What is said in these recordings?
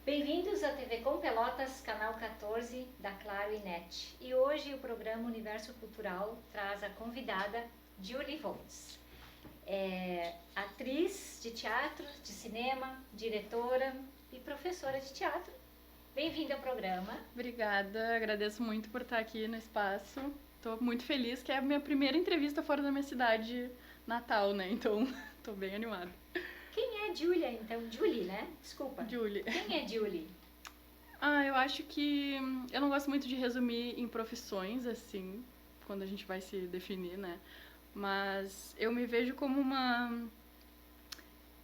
Bem-vindos à TV Com Pelotas, canal 14 da Claro e NET. E hoje o programa Universo Cultural traz a convidada Julie Voltz. É atriz de teatro, de cinema, diretora e professora de teatro. Bem-vinda ao programa. Obrigada, agradeço muito por estar aqui no espaço. Estou muito feliz que é a minha primeira entrevista fora da minha cidade natal, né? Então, estou bem animada. Quem é Julia, então? Julie, né? Desculpa. Julie. Quem é Julie? Eu acho que eu não gosto muito de resumir em profissões, assim, quando a gente vai se definir, né? Mas eu me vejo como uma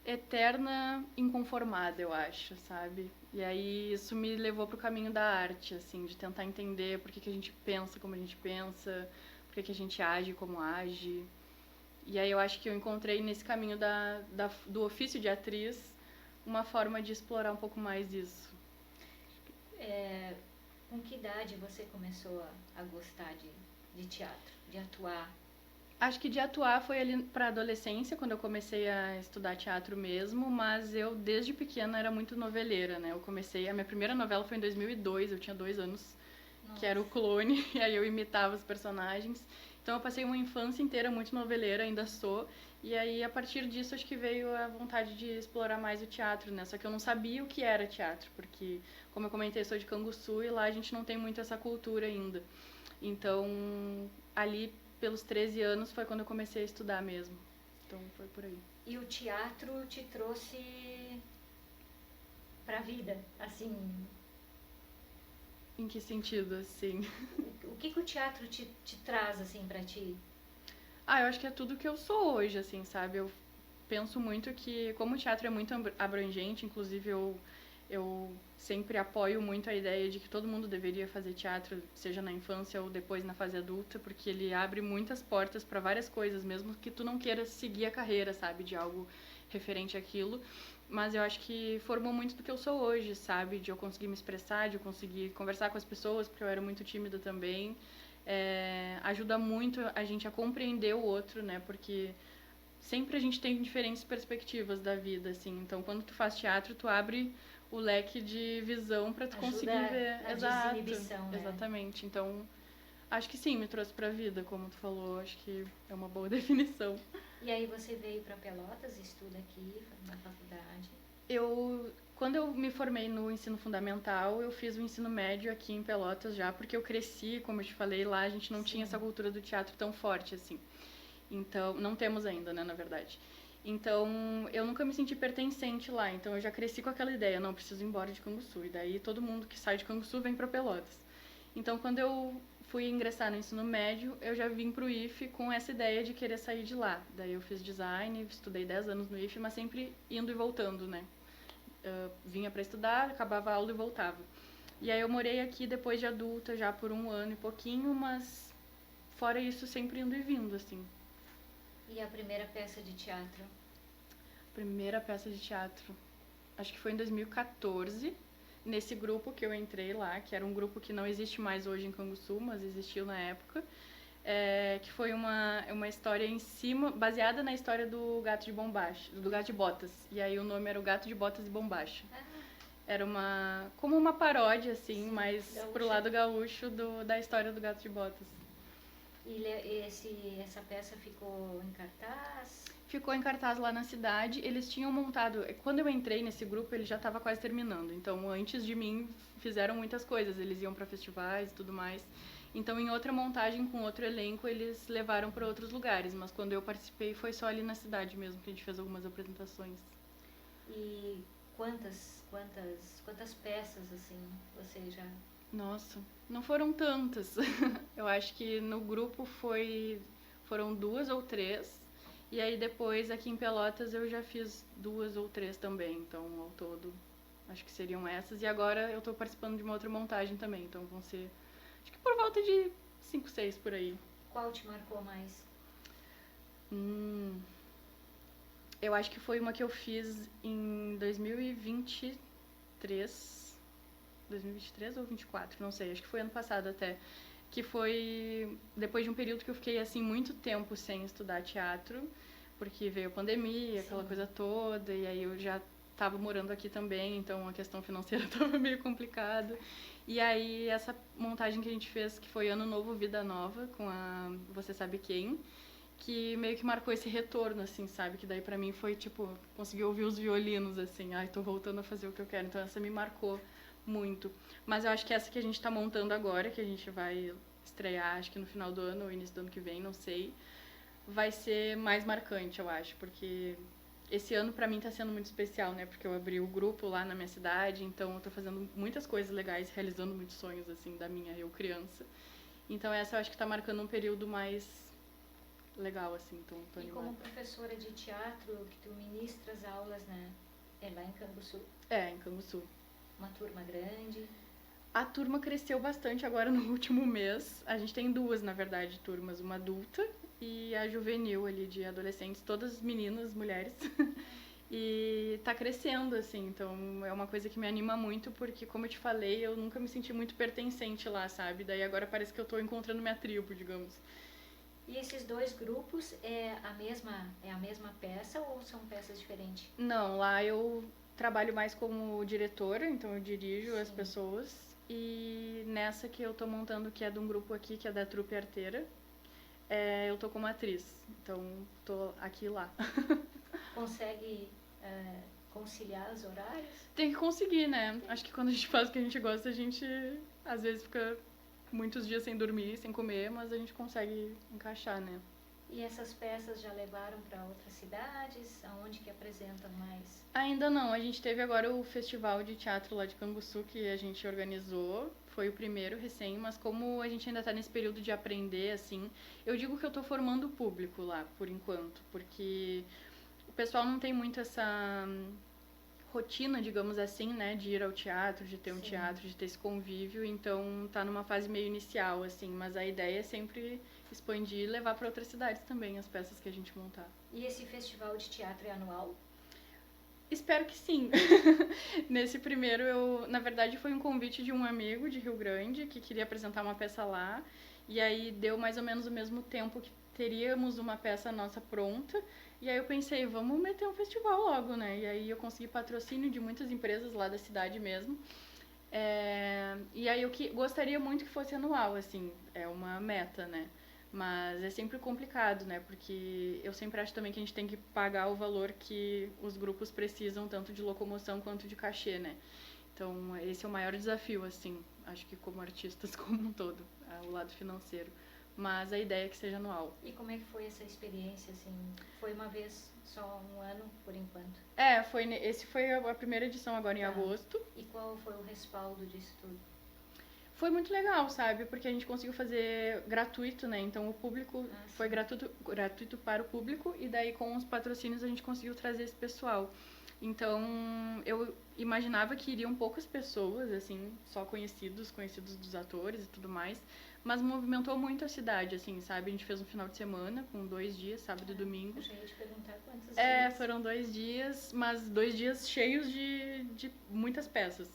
eterna inconformada, eu acho, sabe? E aí isso me levou pro caminho da arte, assim, de tentar entender por que a gente pensa como a gente pensa, por que a gente age como age. E aí eu acho que eu encontrei nesse caminho do ofício de atriz uma forma de explorar um pouco mais isso. Com que idade você começou a gostar de teatro, de atuar? Acho que de atuar foi ali pra adolescência, quando eu comecei a estudar teatro mesmo, mas eu desde pequena era muito noveleira, né? A minha primeira novela foi em 2002, eu tinha 2 anos, Nossa. que era o Clone, e aí eu imitava os personagens. Então eu passei uma infância inteira muito noveleira, ainda sou, e aí a partir disso acho que veio a vontade de explorar mais o teatro, né? Só que eu não sabia o que era teatro, porque, como eu comentei, eu sou de Canguçu e lá a gente não tem muito essa cultura ainda. Então, ali pelos 13 anos foi quando eu comecei a estudar mesmo. Então foi por aí. E o teatro te trouxe pra vida, assim? Em que sentido, assim? O que o teatro te traz, assim, pra ti? Eu acho que é tudo que eu sou hoje, assim, sabe? Eu penso muito que, como o teatro é muito abrangente, inclusive eu sempre apoio muito a ideia de que todo mundo deveria fazer teatro, seja na infância ou depois na fase adulta, porque ele abre muitas portas para várias coisas, mesmo que tu não queira seguir a carreira, sabe, de algo referente àquilo. Mas eu acho que formou muito do que eu sou hoje, sabe? De eu conseguir me expressar, de eu conseguir conversar com as pessoas, porque eu era muito tímida também. Ajuda muito a gente a compreender o outro, né? Porque sempre a gente tem diferentes perspectivas da vida, assim. Então, quando tu faz teatro, tu abre o leque de visão para tu Ajuda conseguir ver. na Exato, desinibição, né? exatamente. Então, acho que sim, me trouxe pra vida, como tu falou. Acho que é uma boa definição. E aí você veio pra Pelotas, estuda aqui na faculdade? Quando eu me formei no ensino fundamental, eu fiz o ensino médio aqui em Pelotas já, porque eu cresci, como eu te falei, lá a gente não tinha essa cultura do teatro tão forte, assim. Então, não temos ainda, né, na verdade. Então, eu nunca me senti pertencente lá. Então, eu já cresci com aquela ideia, não, preciso ir embora de Canguçu. E daí, todo mundo que sai de Canguçu vem para Pelotas. Então, quando eu fui ingressar no ensino médio, eu já vim pro IFE com essa ideia de querer sair de lá. Daí, eu fiz design, estudei 10 anos no IFE, mas sempre indo e voltando, né? Vinha para estudar, acabava a aula e voltava. E aí, eu morei aqui depois de adulta, já por 1 ano e pouquinho, mas fora isso, sempre indo e vindo, assim. E a primeira peça de teatro? Primeira peça de teatro, acho que foi em 2014, nesse grupo que eu entrei lá, que era um grupo que não existe mais hoje em Canguçu, mas existiu na época, que foi uma história em cima, baseada na história do Gato de Bombacha, do Gato de Botas. E aí o nome era o Gato de Botas e Bombacha. Era como uma paródia, assim, sim, mas gaúcha, pro lado gaúcho da história do Gato de Botas. E essa peça ficou em cartaz? Ficou em cartaz lá na cidade. Eles tinham montado... Quando eu entrei nesse grupo, ele já estava quase terminando. Então, antes de mim, fizeram muitas coisas. Eles iam para festivais e tudo mais. Então, em outra montagem, com outro elenco, eles levaram para outros lugares. Mas quando eu participei, foi só ali na cidade mesmo, que a gente fez algumas apresentações. E quantas peças, assim, você já... Nossa, não foram tantas. Eu acho que no grupo foram 2 ou 3. E aí depois aqui em Pelotas eu já fiz 2 ou 3 também. Então ao todo acho que seriam essas. E agora eu tô participando de uma outra montagem também. Então vão ser, acho que por volta de 5, 6 por aí. Qual te marcou mais? Eu acho que foi uma que eu fiz em 2023. 2023 ou 24, não sei, acho que foi ano passado até, que foi depois de um período que eu fiquei assim muito tempo sem estudar teatro, porque veio a pandemia, aquela coisa toda, e aí eu já tava morando aqui também, então a questão financeira tava meio complicada. E aí essa montagem que a gente fez, que foi Ano Novo, Vida Nova, com a Você Sabe Quem, que meio que marcou esse retorno, assim, sabe? Que daí pra mim foi, tipo, conseguir ouvir os violinos, assim, ai, tô voltando a fazer o que eu quero. Então essa me marcou muito. Mas eu acho que essa que a gente tá montando agora, que a gente vai estrear, acho que no final do ano ou início do ano que vem, não sei, vai ser mais marcante, eu acho, porque esse ano pra mim tá sendo muito especial, né? Porque eu abri o grupo lá na minha cidade, então eu tô fazendo muitas coisas legais, realizando muitos sonhos, assim, da minha eu criança. Então essa eu acho que tá marcando um período mais legal, assim, então tô E animada. como professora de teatro, que tu ministras aulas, né? É lá em Canguçu. É, em Canguçu. Uma turma grande. A turma cresceu bastante agora no último mês. A gente tem duas, na verdade, turmas. Uma adulta e a juvenil ali, de adolescentes. Todas meninas, mulheres. E tá crescendo, assim. Então é uma coisa que me anima muito, porque, como eu te falei, eu nunca me senti muito pertencente lá, sabe? Daí agora parece que eu tô encontrando minha tribo, digamos. E esses dois grupos é a mesma peça ou são peças diferentes? Não, lá eu trabalho mais como diretora, então eu dirijo as Sim. pessoas. E nessa que eu tô montando, que é de um grupo aqui, que é da Trupe Arteira, eu tô como atriz. Então tô aqui e lá. Consegue conciliar os horários? Tem que conseguir, né? Acho que quando a gente faz o que a gente gosta, a gente às vezes fica muitos dias sem dormir, sem comer, mas a gente consegue encaixar, né? E essas peças já levaram para outras cidades? Aonde que apresentam mais? Ainda não, a gente teve agora o festival de teatro lá de Canguçu que a gente organizou, foi o primeiro recém, mas como a gente ainda tá nesse período de aprender, assim, eu digo que eu tô formando o público lá, por enquanto, porque o pessoal não tem muito essa rotina, digamos assim, né, de ir ao teatro, de ter um Sim. teatro, de ter esse convívio, então tá numa fase meio inicial, assim, mas a ideia é sempre expandir e levar para outras cidades também as peças que a gente montar. E esse festival de teatro é anual? Espero que sim. Nesse primeiro, na verdade, foi um convite de um amigo de Rio Grande que queria apresentar uma peça lá. E aí deu mais ou menos o mesmo tempo que teríamos uma peça nossa pronta. E aí eu pensei, vamos meter um festival logo, né? E aí eu consegui patrocínio de muitas empresas lá da cidade mesmo. E aí eu gostaria muito que fosse anual, assim, é uma meta, né? Mas é sempre complicado, né? Porque eu sempre acho também que a gente tem que pagar o valor que os grupos precisam, tanto de locomoção quanto de cachê, né? Então, esse é o maior desafio, assim, acho que como artistas como um todo, o lado financeiro. Mas a ideia é que seja anual. E como é que foi essa experiência, assim? Foi uma vez só, um ano, por enquanto? Esse foi a primeira edição agora em agosto. E qual foi o respaldo disso tudo? Foi muito legal, sabe? Porque a gente conseguiu fazer gratuito, né? Então o público foi gratuito para o público e daí com os patrocínios a gente conseguiu trazer esse pessoal. Então eu imaginava que iriam poucas pessoas, assim, só conhecidos dos atores e tudo mais, mas movimentou muito a cidade, assim, sabe? A gente fez um final de semana com 2 dias, sábado e domingo. Eu já ia te perguntar quantos dias. Foram 2 dias, mas 2 dias cheios de muitas peças.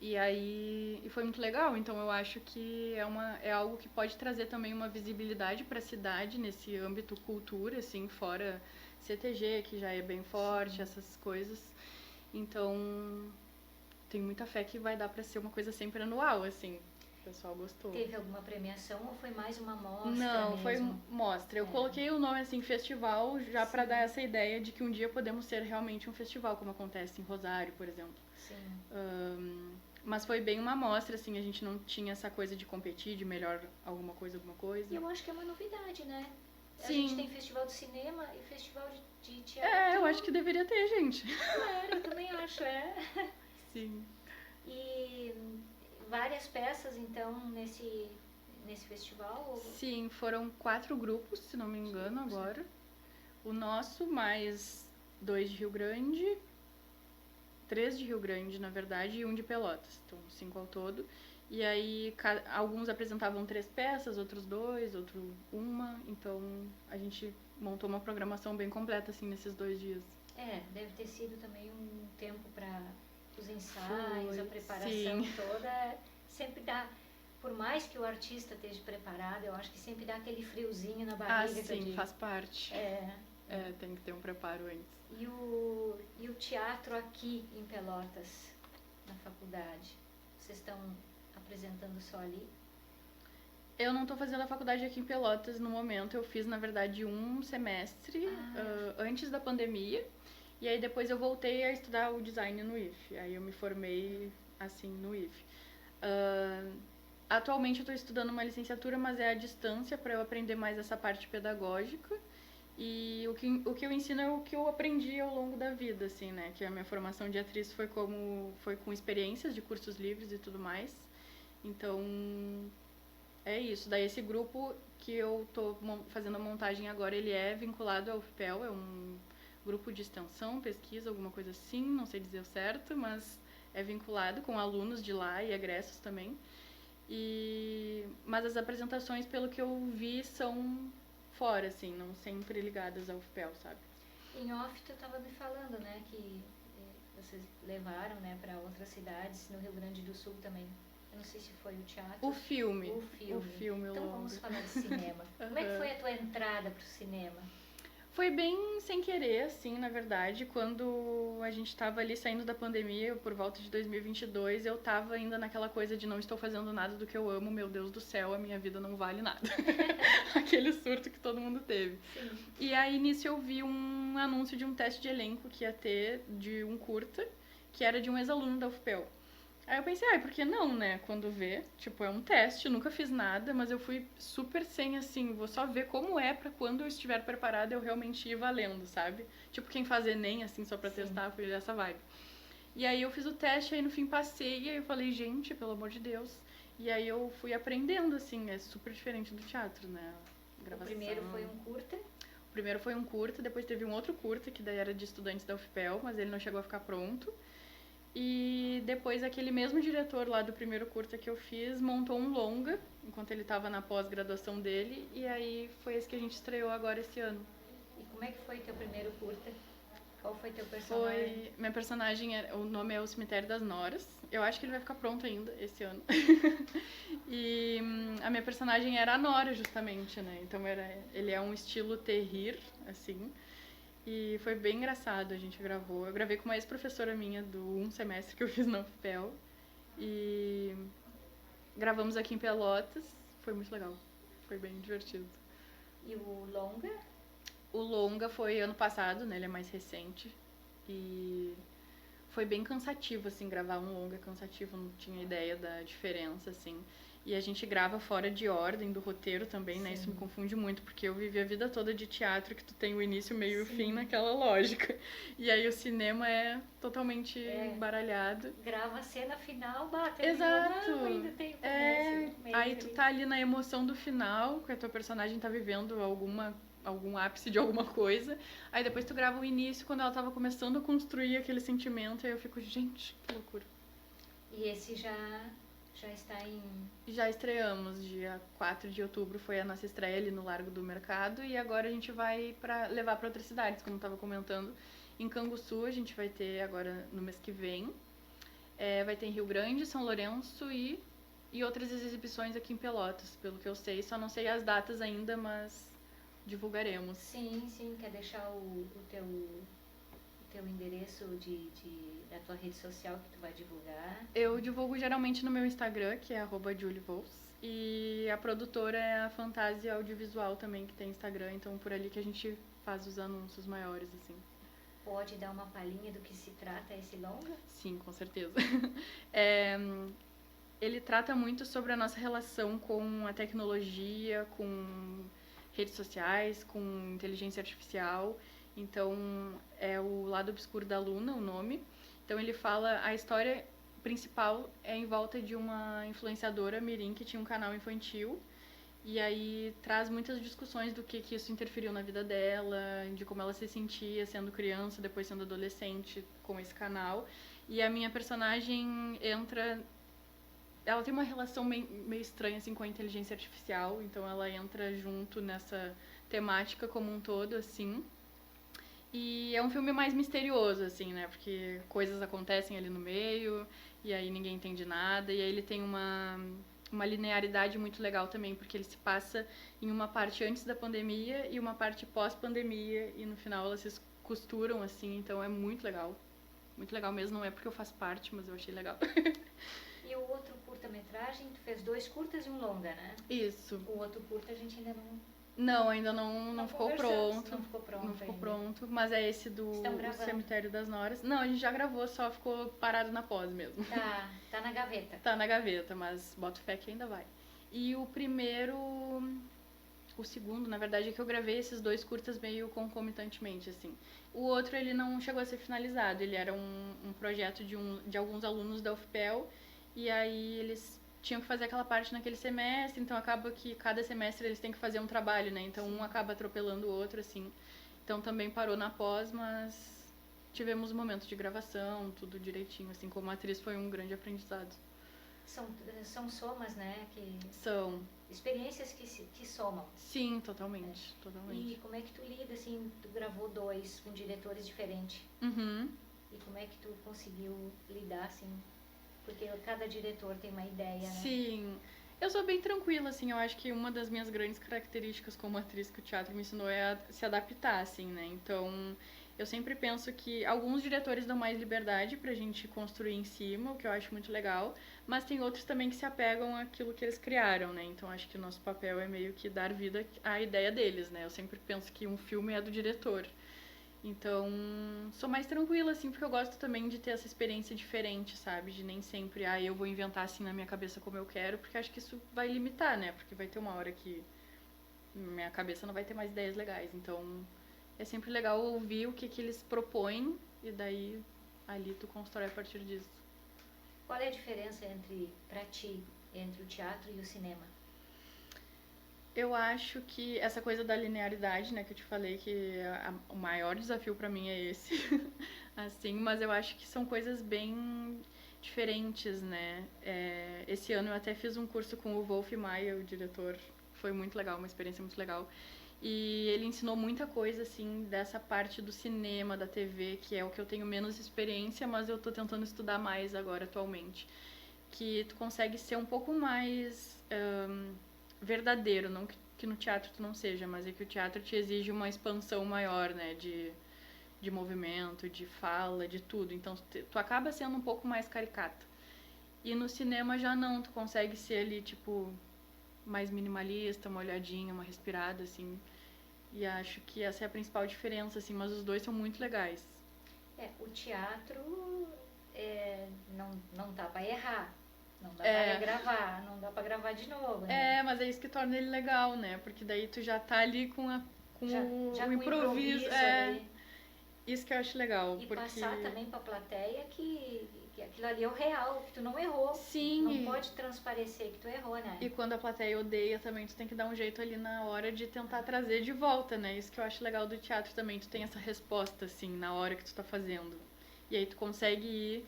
E aí foi muito legal, então eu acho que é algo que pode trazer também uma visibilidade para a cidade nesse âmbito cultura, assim, fora CTG, que já é bem forte, Sim. essas coisas. Então, tenho muita fé que vai dar para ser uma coisa sempre anual, assim. O pessoal gostou. Teve alguma premiação ou foi mais uma mostra? Não, mesmo? foi mostra. Eu coloquei o nome assim, festival, já para dar essa ideia de que um dia podemos ser realmente um festival, como acontece em Rosário, por exemplo. Sim. Mas foi bem uma amostra, assim, a gente não tinha essa coisa de competir, de melhor alguma coisa. E eu acho que é uma novidade, né? Sim. A gente tem festival de cinema e festival de teatro. Eu acho que deveria ter, gente. Claro, eu também acho, Sim. E várias peças, então, nesse festival? Ou... Sim, foram 4 grupos, se não me engano, agora. O nosso, mais 2 de Rio Grande, 3 de Rio Grande, na verdade, e 1 de Pelotas. Então, 5 ao todo. E aí, alguns apresentavam 3 peças, outros 2, outro 1. Então, a gente montou uma programação bem completa, assim, nesses 2 dias. Deve ter sido também um tempo para os ensaios, a preparação sim. toda. Sempre dá, por mais que o artista esteja preparado, eu acho que sempre dá aquele friozinho na barriga. Sim, faz parte. Tem que ter um preparo antes. E o teatro aqui em Pelotas, na faculdade? Vocês estão apresentando só ali? Eu não estou fazendo a faculdade aqui em Pelotas no momento. Eu fiz, na verdade, um semestre antes da pandemia. E aí depois eu voltei a estudar o design no IF. Aí eu me formei, assim, no IF. Atualmente eu estou estudando uma licenciatura, mas é à distância para eu aprender mais essa parte pedagógica. E o que eu ensino é o que eu aprendi ao longo da vida, assim, né? Que a minha formação de atriz foi com experiências de cursos livres e tudo mais. Então, é isso. Daí esse grupo que eu tô fazendo a montagem agora, ele é vinculado ao UFPEL, é um grupo de extensão, pesquisa, alguma coisa assim, não sei dizer o certo, mas é vinculado com alunos de lá e egressos também. Mas as apresentações, pelo que eu vi, são fora, assim, não sempre ligadas ao UFPEL, sabe? Em off, tu estava me falando, né, que vocês levaram, né, para outras cidades, no Rio Grande do Sul também. Eu não sei se foi o teatro. O filme. Então vamos falar de cinema. Como é que foi a tua entrada pro cinema? Foi bem sem querer, assim, na verdade. Quando a gente estava ali saindo da pandemia, por volta de 2022, eu estava ainda naquela coisa de não estou fazendo nada do que eu amo, meu Deus do céu, a minha vida não vale nada. Aquele surto que todo mundo teve. Sim. E aí, nisso, eu vi um anúncio de um teste de elenco que ia ter de um curta, que era de um ex-aluno da UFPEL. Aí eu pensei, por que não, né? Quando vê, tipo, é um teste, eu nunca fiz nada, mas eu fui super sem, assim, vou só ver como é pra quando eu estiver preparada eu realmente ir valendo, sabe? Tipo, quem faz Enem, assim, só pra testar, foi dessa vibe. E aí eu fiz o teste, aí no fim passei, e aí eu falei, gente, pelo amor de Deus. E aí eu fui aprendendo, assim, é super diferente do teatro, né? Gravação. O primeiro foi um curta? O primeiro foi um curta, depois teve um outro curta, que daí era de estudantes da UFPEL, mas ele não chegou a ficar pronto. E depois aquele mesmo diretor lá do primeiro curta que eu fiz montou um longa, enquanto ele estava na pós-graduação dele, e aí foi esse que a gente estreou agora esse ano. E como é que foi teu primeiro curta? Qual foi teu personagem? Minha personagem, o nome é O Cemitério das Noras. Eu acho que ele vai ficar pronto ainda esse ano. E a minha personagem era a Nora, justamente, né? Então ele é um estilo terrir, assim. E foi bem engraçado, a gente gravou. Eu gravei com uma ex-professora minha do um semestre que eu fiz na UFPEL. E gravamos aqui em Pelotas. Foi muito legal. Foi bem divertido. E o longa? O longa foi ano passado, né? Ele é mais recente. E foi bem cansativo, assim, gravar um longa é cansativo. Não tinha ideia da diferença, assim. E a gente grava fora de ordem do roteiro também, né? Isso me confunde muito, porque eu vivi a vida toda de teatro, que tu tem o início, o meio e o fim naquela lógica. E aí o cinema é totalmente embaralhado. Grava a cena final, bate. Exato. Não, ainda tem aí tu tá ali na emoção do final, que a tua personagem tá vivendo algum ápice de alguma coisa. Aí depois tu grava o início, quando ela tava começando a construir aquele sentimento, aí eu fico, gente, que loucura. E esse já está em... Já estreamos, dia 4 de outubro foi a nossa estreia ali no Largo do Mercado, e agora a gente vai levar para outras cidades, como eu estava comentando. Em Canguçu a gente vai ter agora no mês que vem, vai ter em Rio Grande, São Lourenço e outras exibições aqui em Pelotas, pelo que eu sei. Só não sei as datas ainda, mas divulgaremos. Sim, quer deixar o teu endereço da tua rede social que tu vai divulgar? Eu divulgo geralmente no meu Instagram, que é @julievols. E a produtora é a Fantasia Audiovisual também, que tem Instagram, então por ali que a gente faz os anúncios maiores, assim. Pode dar uma palhinha do que se trata esse longa? Sim, com certeza. Ele trata muito sobre a nossa relação com a tecnologia, com redes sociais, com inteligência artificial. Então, é o lado obscuro da Luna, o nome. Então, ele fala... A história principal é em volta de uma influenciadora mirim que tinha um canal infantil. E aí, traz muitas discussões do que isso interferiu na vida dela, de como ela se sentia sendo criança, depois sendo adolescente com esse canal. E a minha personagem entra... Ela tem uma relação meio estranha assim, com a inteligência artificial. Então, ela entra junto nessa temática como um todo, assim... E é um filme mais misterioso, assim, né? Porque coisas acontecem ali no meio, e aí ninguém entende nada. E aí ele tem uma uma linearidade muito legal também, porque ele se passa em uma parte antes da pandemia e uma parte pós-pandemia, e no final elas se costuram, assim, então é muito legal. Muito legal mesmo, não é porque eu faço parte, mas eu achei legal. E o outro curta-metragem, tu fez 2 curtas e um longa, né? Isso. O outro curta a gente ainda não... Não, ainda não ficou pronto. Não ficou pronto. Não ficou ainda. pronto, mas é esse do Cemitério das Noras. Não, a gente já gravou, só ficou parado na pós mesmo. Tá na gaveta. Tá na gaveta, mas boto fé que ainda vai. E o primeiro... O segundo, na verdade, é que eu gravei esses 2 curtas meio concomitantemente, assim. O outro, ele não chegou a ser finalizado. Ele era um projeto de alguns alunos da UFPEL. E aí eles tinham que fazer aquela parte naquele semestre. Então acaba que cada semestre eles têm que fazer um trabalho, né? Então um acaba atropelando o outro, assim. Então também parou na pós, mas tivemos um momento de gravação, tudo direitinho. Assim, como atriz foi um grande aprendizado. São somas, né? São. Experiências que somam. Sim, totalmente, totalmente. E como é que tu lida, assim, tu gravou 2 com diretores diferentes. Uhum. E como é que tu conseguiu lidar, assim? Porque cada diretor tem uma ideia, né? Sim. Eu sou bem tranquila, assim, eu acho que uma das minhas grandes características como atriz que o teatro me ensinou é a se adaptar, assim, né? Então, eu sempre penso que alguns diretores dão mais liberdade pra gente construir em cima, o que eu acho muito legal, mas tem outros também que se apegam àquilo que eles criaram, né? Então, acho que o nosso papel é meio que dar vida à ideia deles, né? Eu sempre penso que um filme é do diretor. Então, sou mais tranquila, assim, porque eu gosto também de ter essa experiência diferente, sabe? De nem sempre, eu vou inventar assim na minha cabeça como eu quero, porque acho que isso vai limitar, né? Porque vai ter uma hora que minha cabeça não vai ter mais ideias legais. Então, é sempre legal ouvir o que eles propõem e daí ali tu constrói a partir disso. Qual é a diferença pra ti, entre o teatro e o cinema? Eu acho que essa coisa da linearidade, né, que eu te falei que o maior desafio pra mim é esse, assim, mas eu acho que são coisas bem diferentes, né. Esse ano eu até fiz um curso com o Wolf Maia, o diretor, foi muito legal, uma experiência muito legal. E ele ensinou muita coisa, assim, dessa parte do cinema, da TV, que é o que eu tenho menos experiência, mas eu tô tentando estudar mais agora, atualmente. Que tu consegue ser um pouco mais verdadeiro, não que no teatro tu não seja, mas é que o teatro te exige uma expansão maior, né, de movimento, de fala, de tudo. Então tu acaba sendo um pouco mais caricato. E no cinema já não, tu consegue ser ali, tipo, mais minimalista, uma olhadinha, uma respirada, assim. E acho que essa é a principal diferença, assim, mas os dois são muito legais. O teatro não dá pra errar. Não dá pra gravar, não dá pra gravar de novo, né? Mas é isso que torna ele legal, né? Porque daí tu já tá ali com o improviso. Isso que eu acho legal. E porque... passar também pra plateia que aquilo ali é o real, que tu não errou. Sim. Não pode transparecer que tu errou, né? E quando a plateia odeia também, tu tem que dar um jeito ali na hora de tentar trazer de volta, né? Isso que eu acho legal do teatro também. Tu tem essa resposta, assim, na hora que tu tá fazendo. E aí tu consegue ir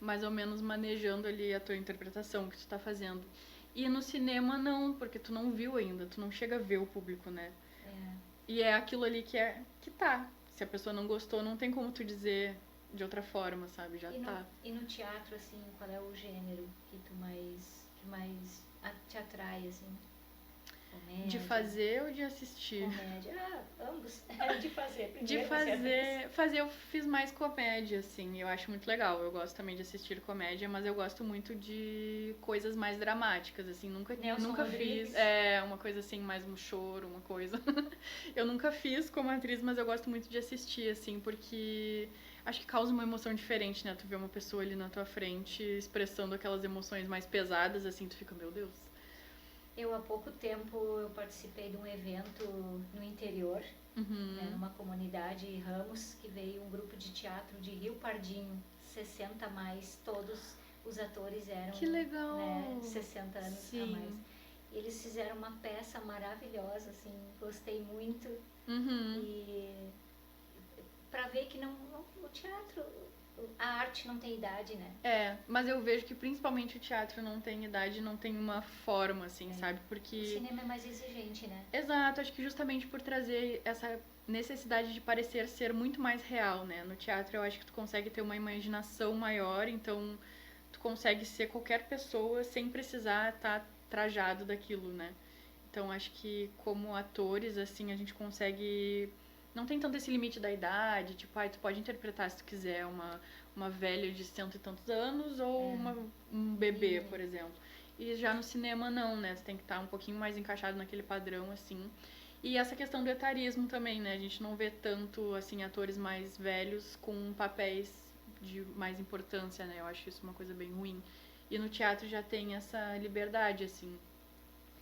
mais ou menos manejando ali a tua interpretação que tu tá fazendo. E no cinema não, porque tu não viu ainda, tu não chega a ver o público, né? E é aquilo ali que tá. Se a pessoa não gostou, não tem como tu dizer de outra forma, sabe? Já tá. E no teatro, assim, qual é o gênero que mais te atrai, assim? Comédia? De fazer ou de assistir? Comédia. Ambos. De fazer. De fazer eu fiz mais comédia, assim. Eu acho muito legal. Eu gosto também de assistir comédia, mas eu gosto muito de coisas mais dramáticas, assim. Nunca fiz. Uma coisa assim, mais um choro, uma coisa. Eu nunca fiz como atriz, mas eu gosto muito de assistir, assim, porque acho que causa uma emoção diferente, né? Tu vê uma pessoa ali na tua frente expressando aquelas emoções mais pesadas, assim, tu fica, meu Deus. Há pouco tempo, eu participei de um evento no interior, né, numa comunidade Ramos, que veio um grupo de teatro de Rio Pardinho, 60 a mais, todos os atores eram, que legal. Né, 60 anos Sim. a mais. E eles fizeram uma peça maravilhosa, assim, gostei muito. E pra ver que o teatro, a arte não tem idade, né? Mas eu vejo que principalmente o teatro não tem idade, não tem uma forma, assim, sabe? Porque... O cinema é mais exigente, né? Exato, acho que justamente por trazer essa necessidade de parecer ser muito mais real, né? No teatro eu acho que tu consegue ter uma imaginação maior, então tu consegue ser qualquer pessoa sem precisar estar trajado daquilo, né? Então, acho que como atores, assim, a gente consegue... Não tem tanto esse limite da idade, tipo, tu pode interpretar se tu quiser uma velha de cento e tantos anos ou um bebê, por exemplo. E já no cinema não, né? Você tem que estar um pouquinho mais encaixado naquele padrão, assim. E essa questão do etarismo também, né? A gente não vê tanto, assim, atores mais velhos com papéis de mais importância, né? Eu acho isso uma coisa bem ruim. E no teatro já tem essa liberdade, assim,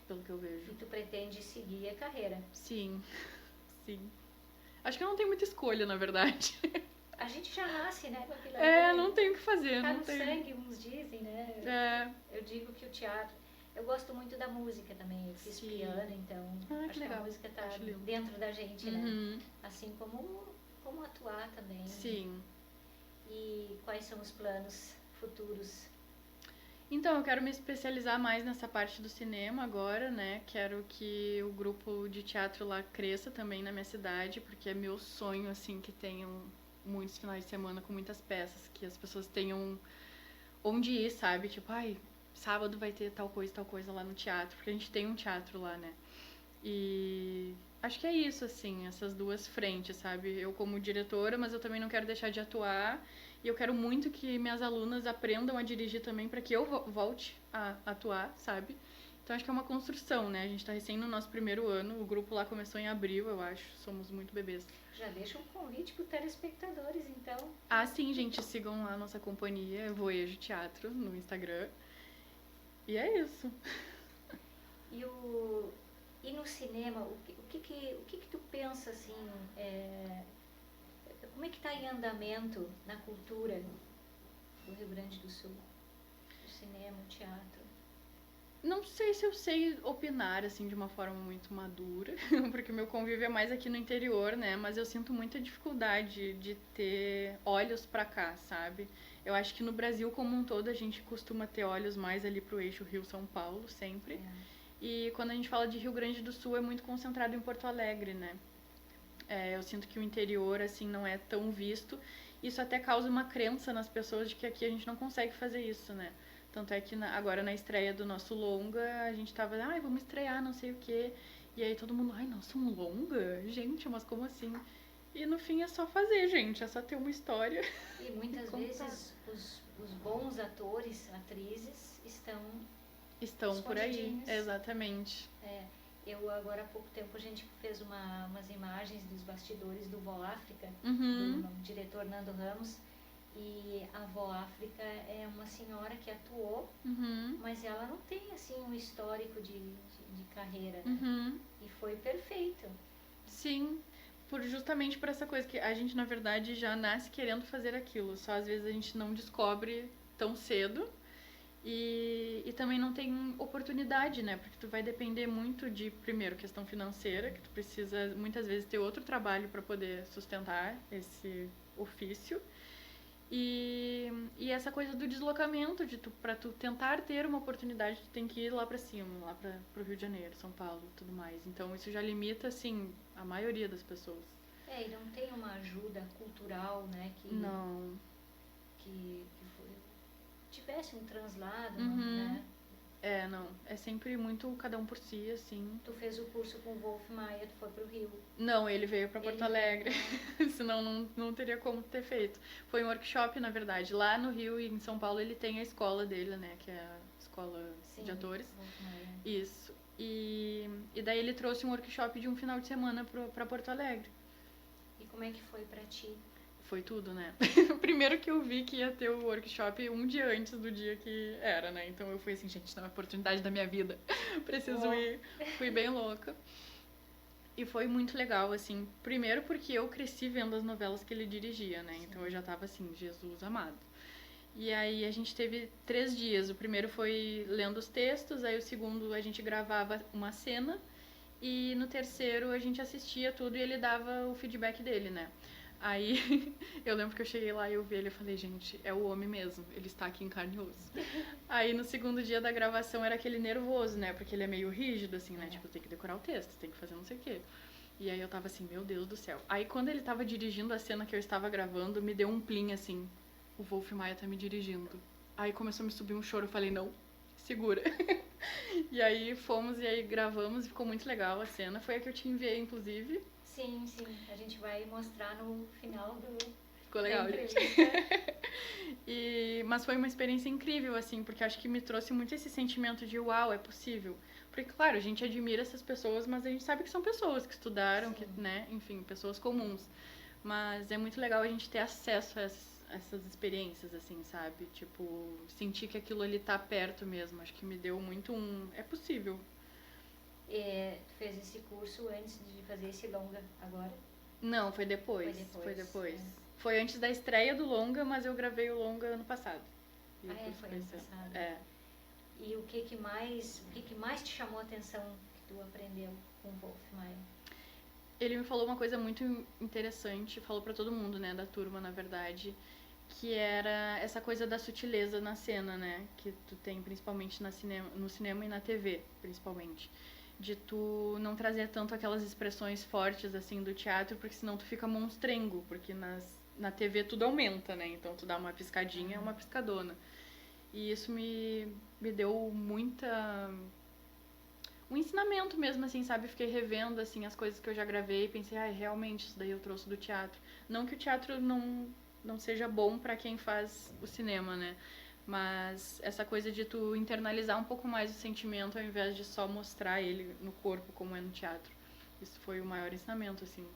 pelo que eu vejo. E tu pretende seguir a carreira? Sim, sim. Acho que eu não tenho muita escolha, na verdade. A gente já nasce, né, com aquilo ali. Não tem o que fazer. Tá não no tem. sangue, uns dizem, né? Eu digo que o teatro... Eu gosto muito da música também. Eu fiz piano, então acho que a música tá dentro da gente, né? Assim como atuar também. Sim. E quais são os planos futuros? Então, eu quero me especializar mais nessa parte do cinema agora, né? Quero que o grupo de teatro lá cresça também na minha cidade, porque é meu sonho, assim, que tenham muitos finais de semana com muitas peças, que as pessoas tenham onde ir, sabe? Tipo, sábado vai ter tal coisa lá no teatro, porque a gente tem um teatro lá, né? E acho que é isso, assim, essas duas frentes, sabe? Eu como diretora, mas eu também não quero deixar de atuar. E eu quero muito que minhas alunas aprendam a dirigir também para que eu volte a atuar, sabe? Então acho que é uma construção, né? A gente tá recém no nosso primeiro ano, o grupo lá começou em abril, eu acho. Somos muito bebês. Já deixa um convite para os telespectadores, então. Sim, gente, sigam lá a nossa companhia, Voejo Teatro, no Instagram. E é isso. E no cinema, o que tu pensa, assim, como é que está em andamento na cultura do Rio Grande do Sul? O cinema, o teatro? Não sei se eu sei opinar, assim, de uma forma muito madura, porque meu convívio é mais aqui no interior, né? Mas eu sinto muita dificuldade de ter olhos pra cá, sabe? Eu acho que no Brasil como um todo a gente costuma ter olhos mais ali pro eixo Rio-São Paulo, sempre. E quando a gente fala de Rio Grande do Sul é muito concentrado em Porto Alegre, né? Eu sinto que o interior, assim, não é tão visto. Isso até causa uma crença nas pessoas de que aqui a gente não consegue fazer isso, né? Tanto é que agora na estreia do nosso longa, a gente tava, vamos estrear, não sei o quê. E aí todo mundo, nossa, um longa? Gente, mas como assim? E no fim é só fazer, gente, é só ter uma história. E muitas vezes os bons atores, atrizes, estão por aí, exatamente. Eu agora há pouco tempo a gente fez umas imagens dos bastidores do Vó África, do diretor Nando Ramos. E a Vó África é uma senhora que atuou, mas ela não tem assim um histórico de carreira, né? E foi perfeito. Sim, justamente por essa coisa que a gente na verdade já nasce querendo fazer aquilo, só às vezes a gente não descobre tão cedo e também não tem oportunidade, né? Porque tu vai depender muito de, primeiro, questão financeira, que tu precisa muitas vezes ter outro trabalho para poder sustentar esse ofício. E essa coisa do deslocamento, pra tu tentar ter uma oportunidade, tu tem que ir lá pra cima, lá pro Rio de Janeiro, São Paulo e tudo mais. Então isso já limita, assim, a maioria das pessoas. E não tem uma ajuda cultural, né? Não. Que tivesse um translado, né? Não. É sempre muito cada um por si, assim. Tu fez o curso com o Wolf Maia, tu foi pro Rio. Não, ele veio pra Porto Alegre. Senão não teria como ter feito. Foi um workshop, na verdade. Lá no Rio e em São Paulo ele tem a escola dele, né? Que é a escola de atores. Wolf Maia. Isso. E daí ele trouxe um workshop de um final de semana pra Porto Alegre. E como é que foi pra ti? Foi tudo, né? Primeiro que eu vi que ia ter o workshop um dia antes do dia que era, né? Então eu fui assim, gente, não é a oportunidade da minha vida. Preciso ir. Fui bem louca. E foi muito legal, assim. Primeiro porque eu cresci vendo as novelas que ele dirigia, né? Então eu já tava assim, Jesus amado. E aí a gente teve 3 dias. O primeiro foi lendo os textos, aí o segundo a gente gravava uma cena. E no terceiro a gente assistia tudo e ele dava o feedback dele, né? Aí, eu lembro que eu cheguei lá e eu vi ele e falei, gente, é o homem mesmo, ele está aqui em carne e osso. Aí, no segundo dia da gravação, era aquele nervoso, né? Porque ele é meio rígido, assim, né? Tipo, tem que decorar o texto, tem que fazer não sei o quê. E aí eu tava assim, meu Deus do céu. Aí, quando ele tava dirigindo a cena que eu estava gravando, me deu um plim, assim, o Wolf Maia tá me dirigindo. Aí começou a me subir um choro, eu falei, não, segura. E aí fomos e aí gravamos e ficou muito legal a cena. Foi a que eu te enviei, inclusive. Sim, sim. A gente vai mostrar no final Ficou da legal, gente. entrevista. Mas foi uma experiência incrível, assim, porque acho que me trouxe muito esse sentimento de uau, é possível. Porque, claro, a gente admira essas pessoas, mas a gente sabe que são pessoas que estudaram, que, né, enfim, pessoas comuns. Mas é muito legal a gente ter acesso a essas experiências, assim, sabe? Tipo, sentir que aquilo ali tá perto mesmo. Acho que me deu muito um... É possível. Tu fez esse curso antes de fazer esse longa agora? Não, foi depois. Foi depois. Foi antes da estreia do longa, mas eu gravei o longa ano passado. Foi ano passado. É. E o que mais te chamou a atenção que tu aprendeu com o Wolf Maia? Ele me falou uma coisa muito interessante, falou pra todo mundo, né, da turma, na verdade, que era essa coisa da sutileza na cena, né, que tu tem principalmente no cinema e na TV, principalmente. De tu não trazer tanto aquelas expressões fortes, assim, do teatro, porque senão tu fica monstrengo, porque na TV tudo aumenta, né, então tu dá uma piscadinha, é uma piscadona. E isso me deu um ensinamento mesmo, assim, sabe? Fiquei revendo, assim, as coisas que eu já gravei e pensei, realmente, isso daí eu trouxe do teatro. Não que o teatro não seja bom pra quem faz o cinema, né? Mas essa coisa de tu internalizar um pouco mais o sentimento ao invés de só mostrar ele no corpo como é no teatro. Isso foi o maior ensinamento, assim.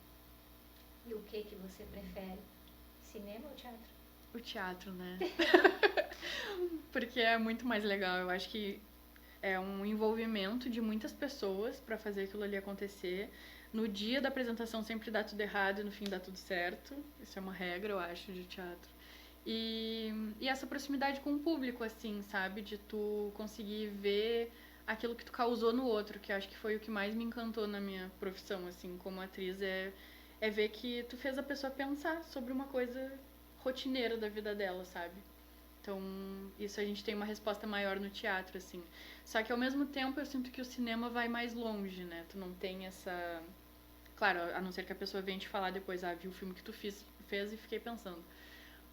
E o que você prefere? Cinema ou teatro? O teatro, né? Porque é muito mais legal. Eu acho que é um envolvimento de muitas pessoas pra fazer aquilo ali acontecer. No dia da apresentação sempre dá tudo errado e no fim dá tudo certo. Isso é uma regra, eu acho, de teatro. E essa proximidade com o público, assim, sabe? De tu conseguir ver aquilo que tu causou no outro, que eu acho que foi o que mais me encantou na minha profissão, assim, como atriz, é ver que tu fez a pessoa pensar sobre uma coisa rotineira da vida dela, sabe? Então, isso a gente tem uma resposta maior no teatro, assim. Só que, ao mesmo tempo, eu sinto que o cinema vai mais longe, né? Tu não tem essa... Claro, a não ser que a pessoa venha te falar depois, vi o filme que tu fez e fiquei pensando.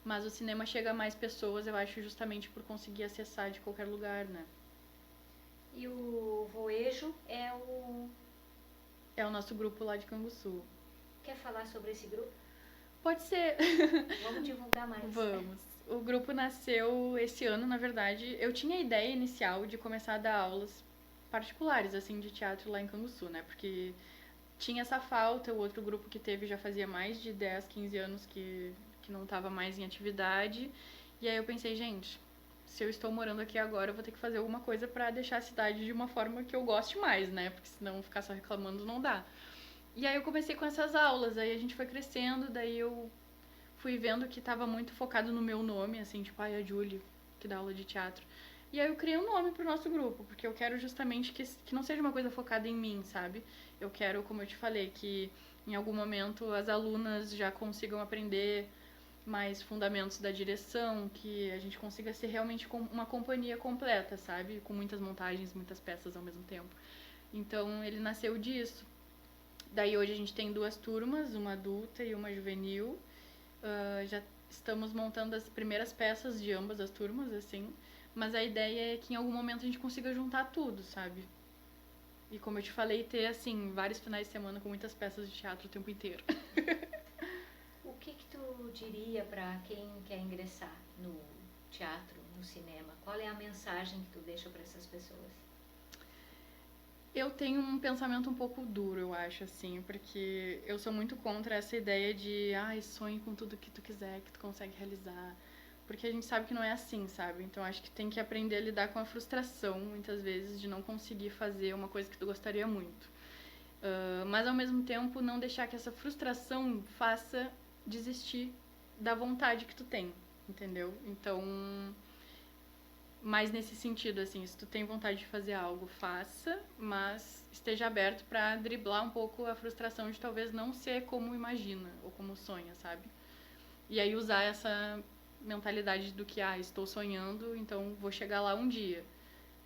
Mas o cinema chega a mais pessoas, eu acho, justamente por conseguir acessar de qualquer lugar, né? E o Voejo é o... É o nosso grupo lá de Canguçu. Quer falar sobre esse grupo? Pode ser. Vamos divulgar mais. Vamos. O grupo nasceu esse ano, na verdade. Eu tinha a ideia inicial de começar a dar aulas particulares, assim, de teatro lá em Canguçu, né? Porque tinha essa falta, o outro grupo que teve já fazia mais de 10, 15 anos que não estava mais em atividade. E aí eu pensei, gente, se eu estou morando aqui agora, eu vou ter que fazer alguma coisa pra deixar a cidade de uma forma que eu goste mais, né? Porque senão ficar só reclamando não dá. E aí eu comecei com essas aulas, aí a gente foi crescendo, daí eu fui vendo que tava muito focado no meu nome, assim, tipo, a Julie, que dá aula de teatro. E aí eu criei um nome pro nosso grupo, porque eu quero justamente que não seja uma coisa focada em mim, sabe? Eu quero, como eu te falei, que em algum momento as alunas já consigam aprender mais fundamentos da direção, que a gente consiga ser realmente uma companhia completa, sabe? Com muitas montagens, muitas peças ao mesmo tempo. Então ele nasceu disso. Daí hoje a gente tem 2 turmas, uma adulta e uma juvenil. Já estamos montando as primeiras peças de ambas as turmas, assim. Mas a ideia é que em algum momento a gente consiga juntar tudo, sabe? E como eu te falei, ter, assim, vários finais de semana com muitas peças de teatro o tempo inteiro. O que tu diria para quem quer ingressar no teatro, no cinema? Qual é a mensagem que tu deixa para essas pessoas? Eu tenho um pensamento um pouco duro, eu acho, assim, porque eu sou muito contra essa ideia de, sonhe com tudo que tu quiser, que tu consegue realizar. Porque a gente sabe que não é assim, sabe? Então acho que tem que aprender a lidar com a frustração, muitas vezes, de não conseguir fazer uma coisa que tu gostaria muito. Mas ao mesmo tempo, não deixar que essa frustração faça desistir da vontade que tu tem, entendeu? Então, mais nesse sentido, assim, se tu tem vontade de fazer algo, faça, mas esteja aberto pra driblar um pouco a frustração de talvez não ser como imagina ou como sonha, sabe? E aí usar essa mentalidade do que, estou sonhando, então vou chegar lá um dia.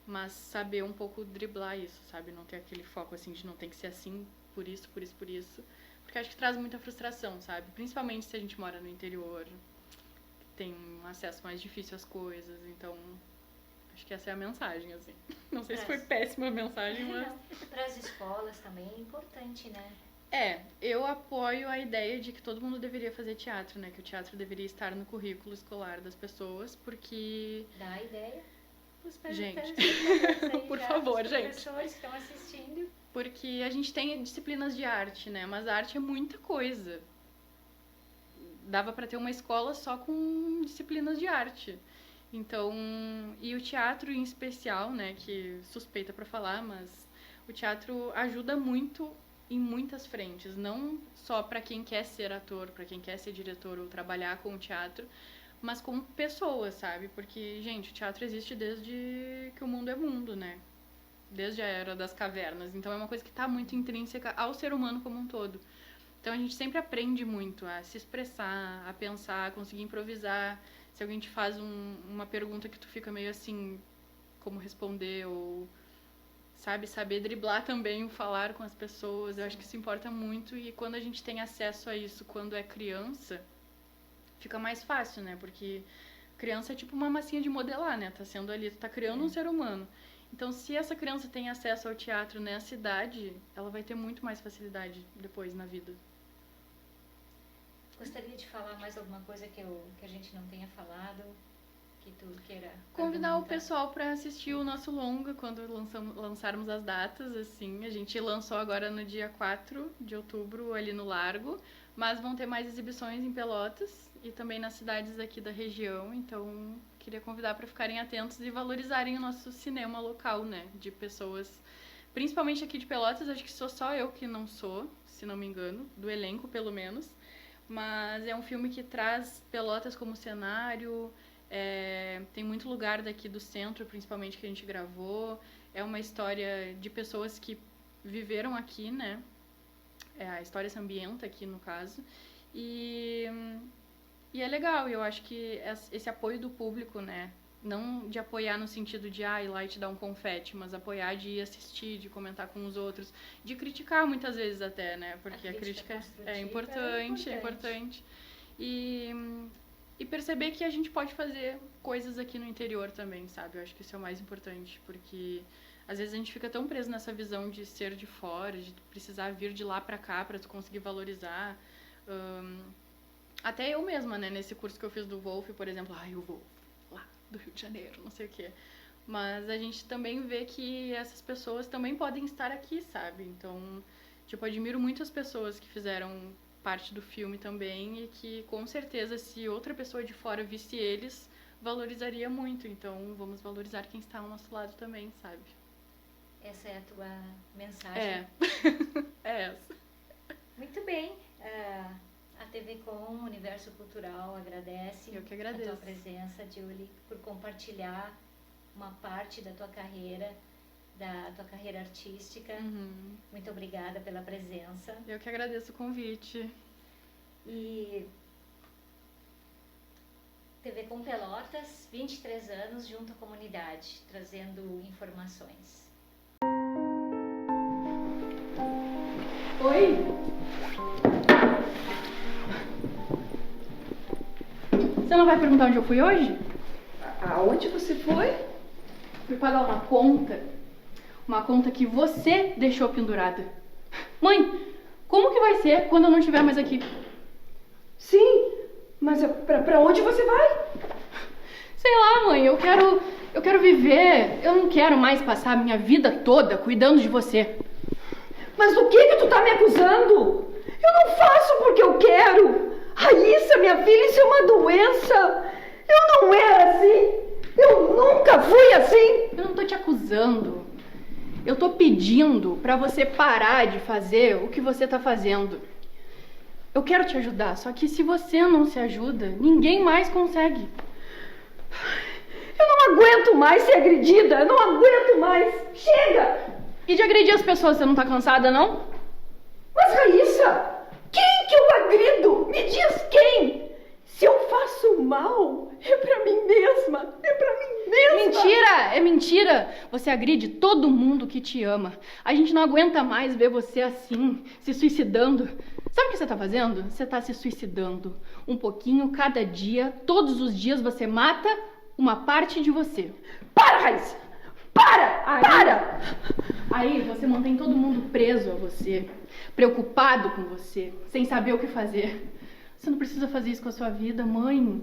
Mas saber um pouco driblar isso, sabe? Não ter aquele foco, assim, de não tem que ser assim, por isso, por isso, por isso. Porque acho que traz muita frustração, sabe? Principalmente se a gente mora no interior, tem um acesso mais difícil às coisas, então acho Acho que essa é a mensagem, assim. Não sei se foi péssima a mensagem, mas... Para as escolas também é importante, né? Eu apoio a ideia de que todo mundo deveria fazer teatro, né? Que o teatro deveria estar no currículo escolar das pessoas, porque... Dá a ideia. Gente, por favor, gente. Os professores que estão assistindo. Porque a gente tem disciplinas de arte, né? Mas a arte é muita coisa. Dava pra ter uma escola só com disciplinas de arte. Então, e o teatro em especial, né? Que suspeita pra falar, mas o teatro ajuda muito em muitas frentes. Não só pra quem quer ser ator, pra quem quer ser diretor ou trabalhar com o teatro, mas como pessoas, sabe? Porque, gente, o teatro existe desde que o mundo é mundo, né? Desde a era das cavernas. Então é uma coisa que está muito intrínseca ao ser humano como um todo. Então a gente sempre aprende muito a se expressar, a pensar, a conseguir improvisar. Se alguém te faz uma pergunta que tu fica meio assim, como responder, ou saber driblar também o falar com as pessoas. Eu acho que isso importa muito, e quando a gente tem acesso a isso quando é criança, fica mais fácil, né? Porque criança é tipo uma massinha de modelar, né? Tá sendo ali, tu tá criando um ser humano. Então, se essa criança tem acesso ao teatro nessa idade, ela vai ter muito mais facilidade depois na vida. Gostaria de falar mais alguma coisa que a gente não tenha falado, que tu queira convidar o pessoal para assistir o nosso longa quando lançarmos as datas, assim. A gente lançou agora no dia 4 de outubro ali no Largo, mas vão ter mais exibições em Pelotas e também nas cidades aqui da região, então queria convidar para ficarem atentos e valorizarem o nosso cinema local, né, de pessoas, principalmente aqui de Pelotas. Acho que sou só eu que não sou, se não me engano, do elenco pelo menos, mas é um filme que traz Pelotas como cenário, tem muito lugar daqui do centro, principalmente, que a gente gravou, é uma história de pessoas que viveram aqui, né, a história se ambienta aqui no caso, e é legal. Eu acho que esse apoio do público, né, não de apoiar no sentido de ir lá e te dar um confete, mas apoiar de ir assistir, de comentar com os outros, de criticar muitas vezes até, né, porque a crítica é importante. E perceber que a gente pode fazer coisas aqui no interior também, sabe? Eu acho que isso é o mais importante, porque às vezes a gente fica tão preso nessa visão de ser de fora, de precisar vir de lá pra cá pra tu conseguir valorizar. Até eu mesma, né, nesse curso que eu fiz do Wolf, por exemplo, o Wolf, lá do Rio de Janeiro, não sei o quê. Mas a gente também vê que essas pessoas também podem estar aqui, sabe? Então, tipo, admiro muito as pessoas que fizeram parte do filme também, e que com certeza, se outra pessoa de fora visse eles, valorizaria muito. Então, vamos valorizar quem está ao nosso lado também, sabe? Essa é a tua mensagem? É essa. Muito bem. A TV Com, Universo Cultural, agradece. Eu que agradeço a tua presença, Julie, por compartilhar uma parte da tua carreira artística. Muito obrigada pela presença. Eu que agradeço o convite. E TV Com Pelotas, 23 anos junto à comunidade, trazendo informações. Oi? Você não vai perguntar onde eu fui hoje? Aonde você foi? Fui pagar uma conta. Uma conta que você deixou pendurada. Mãe, como que vai ser quando eu não estiver mais aqui? Sim, mas pra onde você vai? Sei lá, mãe, eu quero viver. Eu não quero mais passar a minha vida toda cuidando de você. Mas do que tu tá me acusando? Eu não faço porque eu quero. Raíssa, minha filha, isso é uma doença. Eu não era assim. Eu nunca fui assim. Eu não tô te acusando. Eu tô pedindo pra você parar de fazer o que você tá fazendo. Eu quero te ajudar, só que se você não se ajuda, ninguém mais consegue. Eu não aguento mais ser agredida. Eu não aguento mais. Chega! E de agredir as pessoas, você não tá cansada, não? Mas, Raíssa, quem que eu agrido? Me diz quem? Se eu faço mal, é pra mim mesma. É pra mim mesma. Mentira! É mentira! Você agride todo mundo que te ama. A gente não aguenta mais ver você assim, se suicidando. Sabe o que você tá fazendo? Você tá se suicidando. Um pouquinho cada dia, todos os dias você mata uma parte de você. Para, Raíssa! Para! Aí você mantém todo mundo preso a você, preocupado com você, sem saber o que fazer. Você não precisa fazer isso com a sua vida, mãe.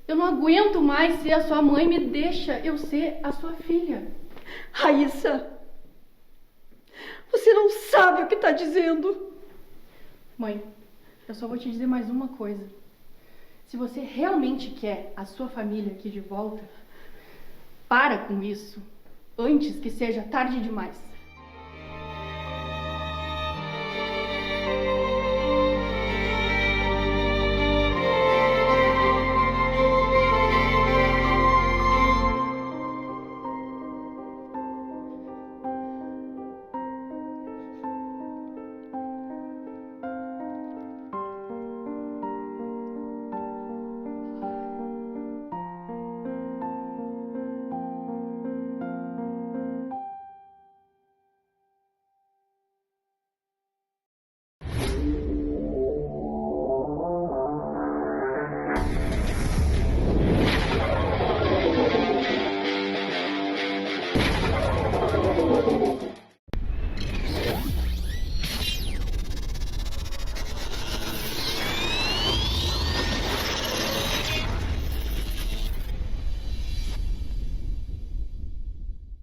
Eu não aguento mais ser a sua mãe, me deixa eu ser a sua filha. Raíssa, você não sabe o que está dizendo. Mãe, eu só vou te dizer mais uma coisa. Se você realmente quer a sua família aqui de volta, para com isso, antes que seja tarde demais.